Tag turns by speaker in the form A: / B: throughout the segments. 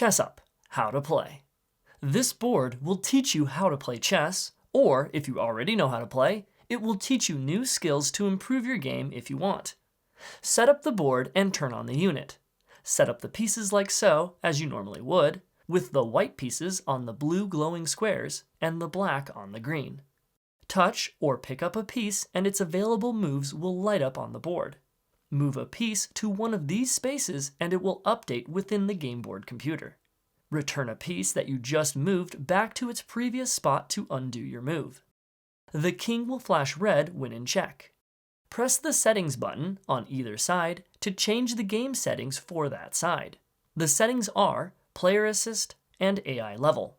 A: ChessUp, how to play. This board will teach you how to play chess, or if you already know how to play, it will teach you new skills to improve your game if you want. Set up the board and turn on the unit. Set up the pieces like so, as you normally would, with the white pieces on the blue glowing squares and the black on the green. Touch or pick up a piece and its available moves will light up on the board. Move a piece to one of these spaces and it will update within the gameboard computer. Return a piece that you just moved back to its previous spot to undo your move. The king will flash red when in check. Press the settings button on either side to change the game settings for that side. The settings are player assist and AI level.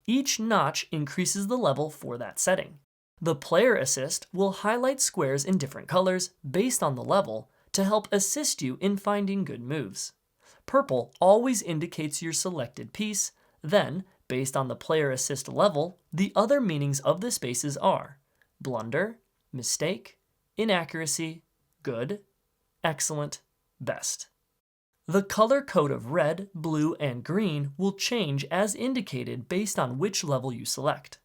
A: Each notch increases the level for that setting. The player assist will highlight squares in different colors based on the level to help assist you in finding good moves. Purple always indicates your selected piece, then, based on the player assist level, the other meanings of the spaces are blunder, mistake, inaccuracy, good, excellent, best. The color code of red, blue, and green will change as indicated based on which level you select.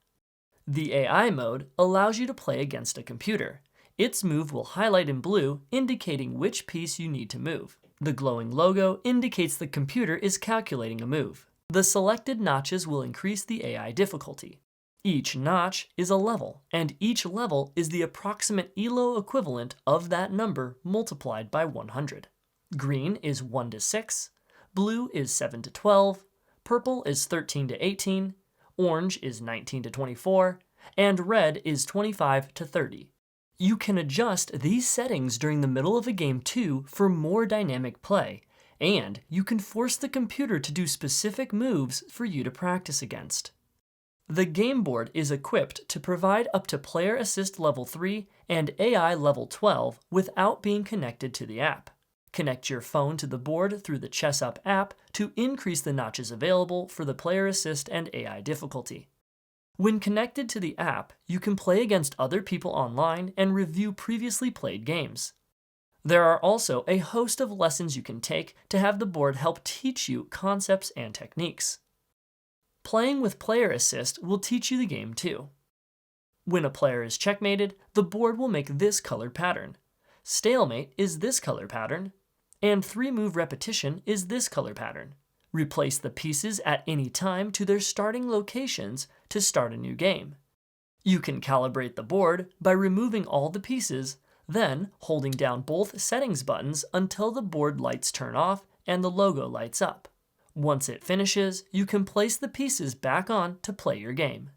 A: The AI mode allows you to play against a computer. Its move will highlight in blue, indicating which piece you need to move. The glowing logo indicates the computer is calculating a move. The selected notches will increase the AI difficulty. Each notch is a level, and each level is the approximate ELO equivalent of that number multiplied by 100. Green is 1 to 6, blue is 7 to 12, purple is 13 to 18, orange is 19 to 24, and red is 25 to 30. You can adjust these settings during the middle of a game too for more dynamic play, and you can force the computer to do specific moves for you to practice against. The game board is equipped to provide up to player assist level 3 and AI level 12 without being connected to the app. Connect your phone to the board through the ChessUp app to increase the notches available for the player assist and AI difficulty. When connected to the app, you can play against other people online and review previously played games. There are also a host of lessons you can take to have the board help teach you concepts and techniques. Playing with player assist will teach you the game too. When a player is checkmated, the board will make this colored pattern. Stalemate is this color pattern, and 3-move repetition is this color pattern. Replace the pieces at any time to their starting locations to start a new game. You can calibrate the board by removing all the pieces, then holding down both settings buttons until the board lights turn off and the logo lights up. Once it finishes, you can place the pieces back on to play your game.